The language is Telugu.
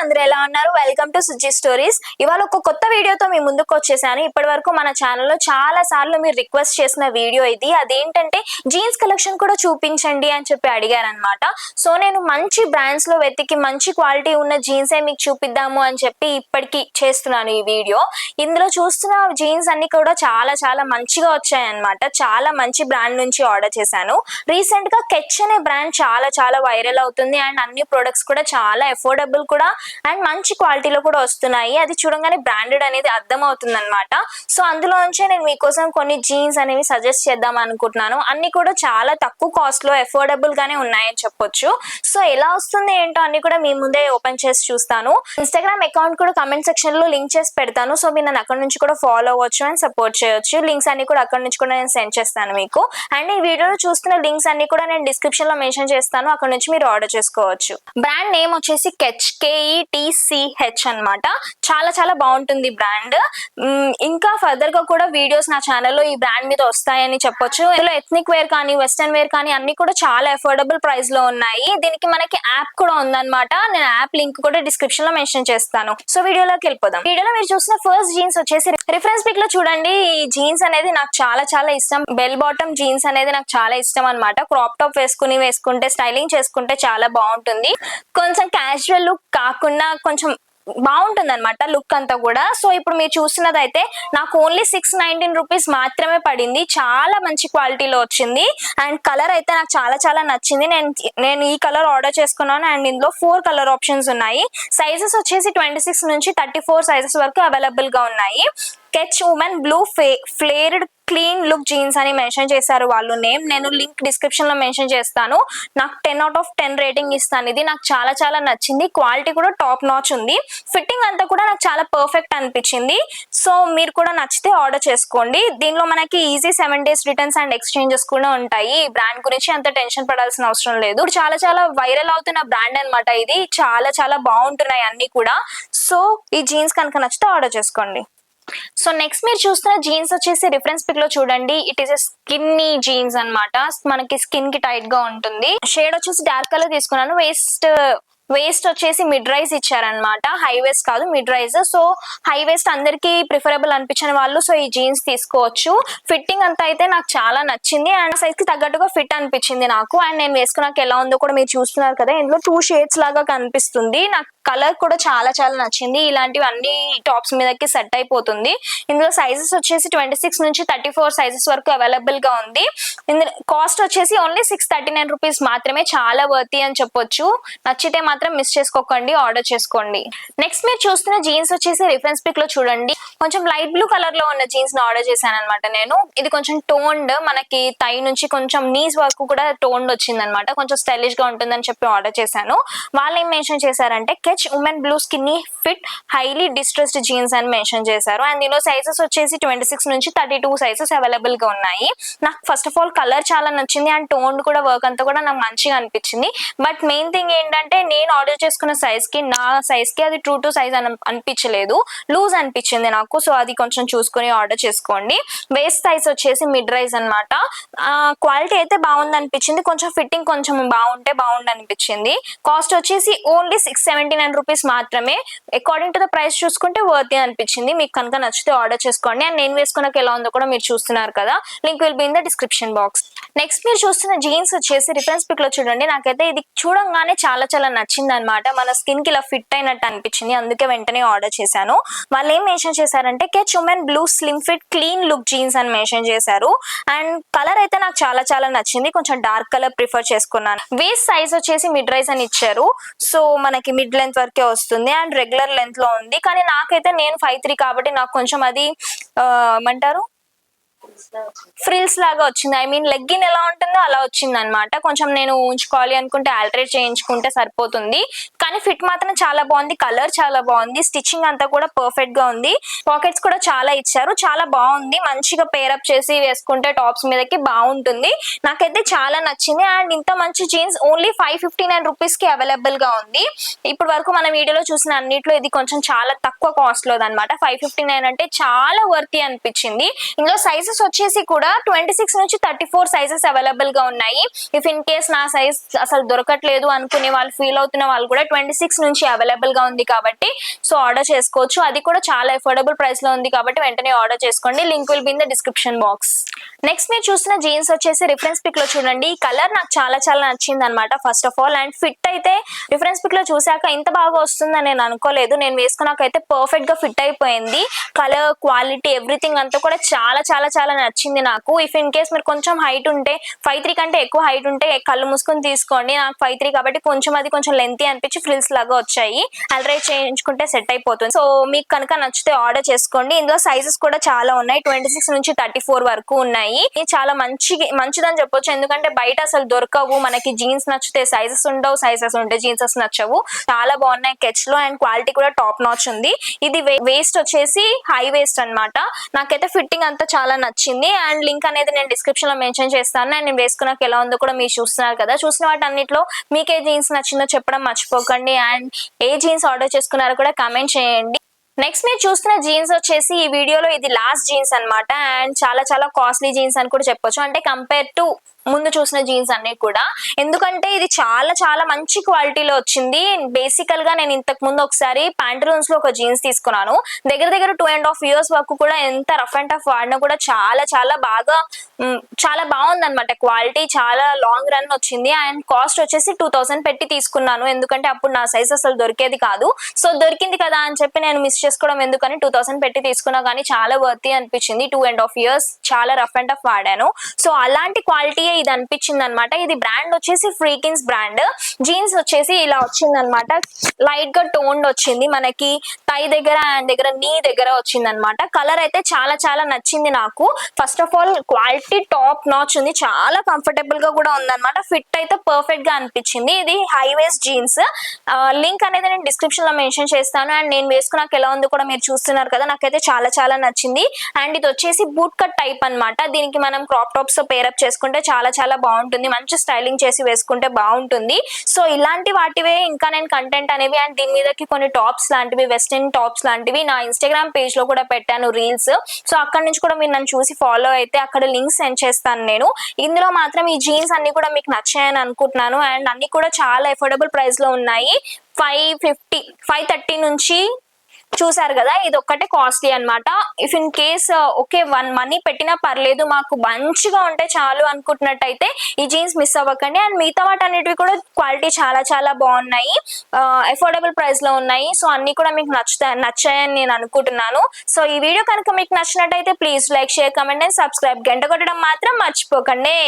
అందరూ ఎలా ఉన్నారు? Welcome to Suji stories. ఇవాళ ఒక కొత్త వీడియోతో మీ ముందుకు వచ్చేసాను. ఇప్పటివరకు మన ఛానల్లో చాలా సార్లు మీరు రిక్వెస్ట్ చేసిన వీడియో ఇది. అదేంటంటే జీన్స్ కలెక్షన్ కూడా చూపించండి అని చెప్పి అడిగారనమాట. సో నేను మంచి బ్రాండ్స్ లో వెతికి మంచి క్వాలిటీ ఉన్న జీన్సే మీకు చూపిద్దాము అని చెప్పి ఇప్పటికి చేస్తున్నాను ఈ వీడియో. ఇందులో చూస్తున్న జీన్స్ అన్ని కూడా చాలా చాలా మంచిగా వచ్చాయన్నమాట. చాలా మంచి బ్రాండ్ నుంచి ఆర్డర్ చేశాను. రీసెంట్ గా కెచ్ అనే బ్రాండ్ చాలా చాలా వైరల్ అవుతుంది అండ్ అన్ని ప్రొడక్ట్స్ కూడా చాలా అఫోర్డబుల్ కూడా అండ్ మంచి క్వాలిటీలో కూడా వస్తున్నాయి. అది చూడగానే బ్రాండెడ్ అనేది అర్థం అవుతుంది అనమాట. సో అందులో నుంచే నేను మీకోసం కొన్ని జీన్స్ అనేవి సజెస్ట్ చేద్దాం అనుకుంటున్నాను. అన్ని కూడా చాలా తక్కువ కాస్ట్ లో అఫోర్డబుల్ గానే ఉన్నాయని చెప్పొచ్చు. సో ఎలా వస్తుంది ఏంటో అన్ని కూడా మీ ముందే ఓపెన్ చేసి చూస్తాను. ఇన్స్టాగ్రామ్ అకౌంట్ కూడా కమెంట్ సెక్షన్ లో లింక్ చేసి పెడతాను. సో మీరు నన్ను అక్కడ నుంచి కూడా ఫాలో అవ్వచ్చు అండ్ సపోర్ట్ చేయొచ్చు. లింక్స్ అన్ని కూడా అక్కడ నుంచి కూడా నేను సెండ్ చేస్తాను మీకు. అండ్ ఈ వీడియోలో చూస్తున్న లింక్స్ అన్ని కూడా నేను డిస్క్రిప్షన్ లో మెన్షన్ చేస్తాను. అక్కడ నుంచి మీరు ఆర్డర్ చేసుకోవచ్చు. బ్రాండ్ నేమ్ వచ్చేసి కెచ్, KETCH అన్నమాట. చాలా చాలా బాగుంటుంది బ్రాండ్. ఇంకా ఫర్దర్ గా కూడా వీడియోస్ నా ఛానల్లో ఈ బ్రాండ్ మీద వస్తాయని చెప్పొచ్చు. ఇందులో ఎథ్నిక్ వేర్ కానీ వెస్టర్న్ వేర్ కానీ అన్ని కూడా చాలా అఫోర్డబుల్ ప్రైస్ లో ఉన్నాయి. దీనికి మనకి యాప్ కూడా ఉందన్నమాట. నేను యాప్ లింక్ కూడా డిస్క్రిప్షన్ లో మెన్షన్ చేస్తాను. సో వీడియోలోకి వెళ్ళిపోదాం. వీడియోలో మీరు చూసిన ఫస్ట్ జీన్స్ వచ్చేసి రిఫరెన్స్ పిక్ లో చూడండి. ఈ జీన్స్ అనేది నాకు చాలా చాలా ఇష్టం. బెల్ బాటమ్ జీన్స్ అనేది నాకు చాలా ఇష్టం అన్నమాట. క్రాప్ టాప్ వేసుకుంటే స్టైలింగ్ చేసుకుంటే చాలా బాగుంటుంది. కొంచెం క్యాజువల్ లుక్ కాకుండా కొంచెం బాగుంటుంది అనమాట లుక్ అంతా కూడా. సో ఇప్పుడు మీరు చూస్తున్నది అయితే నాకు ఓన్లీ 619 రూపీస్ మాత్రమే పడింది. చాలా మంచి క్వాలిటీలో వచ్చింది అండ్ కలర్ అయితే నాకు చాలా చాలా నచ్చింది. నేను ఈ కలర్ ఆర్డర్ చేసుకున్నాను అండ్ ఇందులో 4 కలర్ ఆప్షన్స్ ఉన్నాయి. సైజెస్ వచ్చేసి 26 నుంచి 34 సైజెస్ వరకు అవైలబుల్ గా ఉన్నాయి. Catch women blue flared clean look jeans అని మెన్షన్ చేశారు వాళ్ళు నేమ్. నేను లింక్ డిస్క్రిప్షన్ లో మెన్షన్ చేస్తాను. నాకు 10 out of 10 రేటింగ్ ఇస్తాను. ఇది నాకు చాలా చాలా నచ్చింది. క్వాలిటీ కూడా టాప్ నాచ్ ఉంది. ఫిట్టింగ్ అంతా కూడా నాకు చాలా పర్ఫెక్ట్ అనిపించింది. సో మీరు కూడా నచ్చితే ఆర్డర్ చేసుకోండి. దీనిలో మనకి easy 7 days returns and exchanges కూడా ఉంటాయి. ఈ బ్రాండ్ గురించి అంత టెన్షన్ పడాల్సిన అవసరం లేదు. ఇప్పుడు చాలా చాలా వైరల్ అవుతున్న బ్రాండ్ అనమాట ఇది. చాలా చాలా బాగుంటున్నాయి అన్ని కూడా. సో ఈ జీన్స్ కనుక నచ్చితే ఆర్డర్ చేసుకోండి. సో నెక్స్ట్ మీరు చూస్తున్న జీన్స్ వచ్చేసి రిఫరెన్స్ పిక్ లో చూడండి. ఇట్ ఈస్ స్కిన్నీ జీన్స్ అన్నమాట. మనకి స్కిన్ కి టైట్ గా ఉంటుంది. షేడ్ వచ్చేసి డార్క్ కలర్ తీసుకున్నాను. వేస్ట్ వచ్చేసి మిడ్ రైజ్ ఇచ్చారనమాట. హై వేస్ట్ కాదు, mid rise. So high waist అందరికి ప్రిఫరబుల్ అనిపించిన వాళ్ళు సో ఈ జీన్స్ తీసుకోవచ్చు. ఫిట్టింగ్ అంతా అయితే నాకు చాలా నచ్చింది అండ్ సైజ్ కి తగ్గట్టుగా ఫిట్ అనిపించింది నాకు. అండ్ నేను వేసుకున్నాక ఎలా ఉందో కూడా మీరు చూస్తున్నారు కదా. ఇందులో 2 షేడ్స్ లాగా కనిపిస్తుంది. నాకు కలర్ కూడా చాలా చాలా నచ్చింది. ఇలాంటివి అన్ని టాప్స్ మీదకి సెట్ అయిపోతుంది. ఇందులో సైజెస్ వచ్చేసి 26 నుంచి 34 సైజెస్ వరకు అవైలబుల్ గా ఉంది. ఇందులో కాస్ట్ వచ్చేసి ఓన్లీ 639 రూపీస్ మాత్రమే. చాలా వర్తీ అని చెప్పొచ్చు. నచ్చితే మాత్రం మిస్ చేసుకోకండి, ఆర్డర్ చేసుకోండి. నెక్స్ట్ మీరు చూస్తున్న జీన్స్ వచ్చేసి రిఫరెన్స్ పిక్ లో చూడండి. కొంచెం లైట్ బ్లూ కలర్ లో ఉన్న జీన్స్ ని ఆర్డర్ చేశాను అనమాట నేను. ఇది కొంచెం టోన్డ్, మనకి థై నుంచి కొంచెం నీస్ వరకు కూడా టోన్డ్ వచ్చింది అనమాట. కొంచెం స్టైలిష్ గా ఉంటుందని చెప్పి ఆర్డర్ చేశాను. వాళ్ళు ఏం మెన్షన్ చేశారంటే catch women blue skinny fit highly distressed jeans అని మెన్షన్ చేశారు. అండ్ దీనిలో సైజెస్ వచ్చేసి 26 నుంచి 32 సైజెస్ అవైలబుల్ గా ఉన్నాయి. నాకు ఫస్ట్ ఆఫ్ ఆల్ కలర్ చాలా నచ్చింది అండ్ టోన్ కూడా వర్క్ అంతా కూడా నాకు మంచిగా అనిపించింది. బట్ మెయిన్ థింగ్ ఏంటంటే నేను ఆర్డర్ చేసుకున్న సైజ్ కి నా సైజ్ కి అది ట్రూ టు సైజ్ అనిపించలేదు, లూజ్ అనిపించింది నాకు. సో అది కొంచెం చూసుకుని ఆర్డర్ చేసుకోండి. వేస్ట్ సైజ్ వచ్చేసి మిడ్ రైజ్ అనమాట. క్వాలిటీ అయితే బాగుంది అనిపించింది. కొంచెం ఫిట్టింగ్ కొంచెం బాగుంటే బాగుంది అనిపించింది. కాస్ట్ వచ్చేసి ఓన్లీ 679 రూపీస్ మాత్రమే. అకార్డింగ్ టు ద ప్రైస్ చూసుకుంటే వర్తీ అనిపించింది. మీకు కనుక నచ్చితే ఆర్డర్ చేసుకోండి. అండ్ నేను వేసుకున్నాక ఎలా ఉందో కూడా మీరు చూస్తున్నారు కదా. Link will be in the description box. Next మీరు చూస్తున్న జీన్స్ వచ్చేసి రిఫరెన్స్ పిక్ లో చూడండి. నాకైతే ఇది చూడంగానే చాలా చాలా నచ్చింది అనమాట. మన స్కిన్ కి ఇలా ఫిట్ అయినట్టు అనిపించింది. అందుకే వెంటనే ఆర్డర్ చేశాను. వాళ్ళు ఏం మెన్షన్ చేశారంటే catch women blue slim fit clean look jeans అని మెన్షన్ చేశారు. అండ్ కలర్ అయితే నాకు చాలా చాలా నచ్చింది. కొంచెం డార్క్ కలర్ ప్రిఫర్ చేసుకున్నాను. వేస్ట్ సైజ్ వచ్చేసి మిడ్ రైజ్ అని ఇచ్చారు. సో మనకి మిడ్ లెంత్ వరకే వస్తుంది అండ్ రెగ్యులర్ లెంత్ లో ఉంది. కానీ నాకైతే నేను 5'3" కాబట్టి నాకు కొంచెం అది ఏమంటారు ఫ్రిల్స్ లాగా వచ్చింది. ఐ మీన్ లెగ్గిన్ ఎలా ఉంటుందో అలా వచ్చింది అనమాట. కొంచెం నేను ఉంచుకోవాలి అనుకుంటే ఆల్టరేట్ చేయించుకుంటే సరిపోతుంది. కానీ ఫిట్ మాత్రం చాలా బాగుంది. కలర్ చాలా బాగుంది. స్టిచ్చింగ్ అంతా కూడా పర్ఫెక్ట్ గా ఉంది. పాకెట్స్ కూడా చాలా ఇచ్చారు. చాలా బాగుంది. మంచిగా పేరప్ చేసి వేసుకుంటే టాప్స్ మీదకి బాగుంటుంది. నాకైతే చాలా నచ్చింది. అండ్ ఇంత మంచి జీన్స్ ఓన్లీ 559 రూపీస్ కి అవైలబుల్ గా ఉంది. ఇప్పటి వరకు మన వీడియోలో చూసిన అన్నిట్లో ఇది కొంచెం చాలా తక్కువ కాస్ట్ లో అనమాట. 559 అంటే చాలా వర్తీ అనిపించింది. ఇందులో సైజెస్ వచ్చేసి కూడా 26 నుంచి 34 సైజెస్ అవైలబుల్ గా ఉన్నాయి. ఇఫ్ ఇన్ కేస్ నా సైజ్ అసలు దొరకట్లేదు అనుకునే వాళ్ళు, ఫీల్ అవుతున్న వాళ్ళు కూడా 26 నుంచి అవైలబుల్ గా ఉంది కాబట్టి సో ఆర్డర్ చేసుకోవచ్చు. అది కూడా చాలా అఫోర్డబుల్ ప్రైస్ లో ఉంది కాబట్టి వెంటనే ఆర్డర్ చేసుకోండి. Link will be in the description box. Next మీరు చూసిన జీన్స్ వచ్చేసి రిఫరెన్స్ పిక్ లో చూడండి. ఈ కలర్ నాకు చాలా చాలా నచ్చింది అనమాట first of all. And fit అయితే రిఫరెన్స్ పిక్ లో చూసాక ఇంత బాగా వస్తుందని నేను అనుకోలేదు. నేను వేసుకున్నాకైతే పర్ఫెక్ట్ గా ఫిట్ అయిపోయింది. కలర్, క్వాలిటీ, ఎవ్రీథింగ్ అంతా కూడా చాలా చాలా చాలా నచ్చింది నాకు. ఇఫ్ ఇన్ కేస్ మీరు కొంచెం హైట్ ఉంటే 5'3" కంటే ఎక్కువ హైట్ ఉంటే కళ్ళు మూసుకొని తీసుకోండి. నాకు 5'3" కాబట్టి కొంచెం లెంతీ అనిపించి ఫ్రిల్స్ లాగా వచ్చాయి. అల్రైట్ చేయించుకుంటే సెట్ అయిపోతుంది. సో మీకు కనుక నచ్చితే ఆర్డర్ చేసుకోండి. ఇందులో సైజెస్ కూడా చాలా ఉన్నాయి. 26 నుంచి 34 వరకు ఉన్నాయి. ఇది చాలా మంచిదని చెప్పొచ్చు. ఎందుకంటే బయట అసలు దొరకవు మనకి. జీన్స్ నచ్చితే సైజెస్ ఉండవు, సైజెస్ ఉంటే జీన్సెస్ నచ్చవు. చాలా బాగున్నాయి కెచ్ లో. అండ్ క్వాలిటీ కూడా టాప్ నాచ్ ఉంది. ఇది వేస్ట్ వచ్చేసి హై వేస్ట్ అన్నమాట. నాకైతే ఫిట్టింగ్ అంతా చాలా నచ్చింది. అండ్ లింక్ అనేది నేను డిస్క్రిప్షన్ లో మెన్షన్ చేస్తాను. అండ్ నేను వేసుకున్నాక ఎలా ఉందో కూడా మీరు చూస్తున్నారు కదా. చూసిన వాటి అన్నిట్లో మీకు ఏ జీన్స్ నచ్చిందో చెప్పడం మర్చిపోకండి. అండ్ ఏ జీన్స్ ఆర్డర్ చేసుకున్నారో కూడా కామెంట్ చేయండి. నెక్స్ట్ మీరు చూస్తున్న జీన్స్ వచ్చేసి ఈ వీడియోలో ఇది లాస్ట్ జీన్స్ అన్నమాట. అండ్ చాలా చాలా కాస్ట్లీ జీన్స్ అని కూడా చెప్పొచ్చు. అంటే కంపేర్ టు ముందు చూసిన జీన్స్ అన్ని కూడా. ఎందుకంటే ఇది చాలా చాలా మంచి క్వాలిటీలో వచ్చింది. బేసికల్ గా నేను ఇంతకు ముందు ఒకసారి ప్యాంటలూన్స్ లో ఒక జీన్స్ తీసుకున్నాను. దగ్గర 2.5 years వరకు కూడా ఎంత రఫ్ అండ్ టఫ్ వాడినా కూడా చాలా చాలా బాగా చాలా బాగుంది అనమాట. క్వాలిటీ చాలా లాంగ్ రన్ వచ్చింది. అండ్ కాస్ట్ వచ్చేసి 2000 పెట్టి తీసుకున్నాను. ఎందుకంటే అప్పుడు నా సైజ్ అసలు దొరికేది కాదు. సో దొరికింది కదా అని చెప్పి నేను మిస్ చేసుకోవడం ఎందుకని 2000 పెట్టి తీసుకున్నా. కానీ చాలా వర్తీ అనిపించింది. 2.5 years చాలా రఫ్ అండ్ టఫ్ వాడాను. సో అలాంటి క్వాలిటీ ఇది అనిపించింది అనమాట. ఇది బ్రాండ్ వచ్చేసి ఫ్రీకిన్స్ బ్రాండ్. జీన్స్ వచ్చేసి ఇలా వచ్చింది అనమాట. లైట్ గా టోన్డ్ వచ్చింది. మనకి టై దగ్గర అండ్ దగ్గర నీ దగ్గర వచ్చింది అనమాట. కలర్ అయితే చాలా చాలా నచ్చింది నాకు. First of all quality top notch ఉంది. చాలా కంఫర్టబుల్ గా కూడా ఉందన్నమాట. ఫిట్ అయితే పర్ఫెక్ట్ గా అనిపించింది. ఇది హై వేస్ట్ జీన్స్. లింక్ అనేది నేను డిస్క్రిప్షన్ లో మెన్షన్ చేస్తాను. అండ్ నేను వేసుకున్నాక ఎలా ఉందో కూడా మీరు చూస్తున్నారు కదా. నాకైతే చాలా చాలా నచ్చింది. అండ్ ఇది వచ్చేసి బూట్ కట్ టైప్ అన్నమాట. దీనికి మనం క్రాప్ టాప్స్ తో పేరప్ చేసుకుంటే చాలా చాలా బాగుంటుంది. మంచి స్టైలింగ్ చేసి వేసుకుంటే బాగుంటుంది. సో ఇలాంటి వాటివే ఇంకా నేను కంటెంట్ అనేవి అండ్ దీని మీదకి కొన్ని టాప్స్ లాంటివి, వెస్టర్న్ టాప్స్ లాంటివి నా ఇన్స్టాగ్రామ్ పేజ్ లో కూడా పెట్టాను రీల్స్. సో అక్కడ నుంచి కూడా మీరు నన్ను చూసి ఫాలో అయితే అక్కడ లింక్స్ సెండ్ చేస్తాను నేను. ఇందులో మాత్రం ఈ జీన్స్ అన్ని కూడా మీకు నచ్చాయని అనుకుంటున్నాను. అండ్ అన్ని కూడా చాలా అఫోర్డబుల్ ప్రైస్ లో ఉన్నాయి. 550, 530 నుంచి చూసారు కదా. ఇది ఒక్కటే కాస్ట్లీ అన్నమాట. If in case okay 1 money పెట్టినా పర్లేదు, మాకు మంచిగా ఉంటే చాలు అనుకుంటున్నట్టయితే ఈ జీన్స్ మిస్ అవ్వకండి. అండ్ మిగతా వాటన్నిటివి కూడా క్వాలిటీ చాలా చాలా బాగున్నాయి. అఫోర్డబుల్ ప్రైస్ లో ఉన్నాయి. సో అన్ని కూడా మీకు నచ్చాయని నేను అనుకుంటున్నాను. సో ఈ వీడియో కనుక మీకు నచ్చినట్టయితే please like, share, comment and subscribe. గంట కొట్టడం మాత్రం మర్చిపోకండి.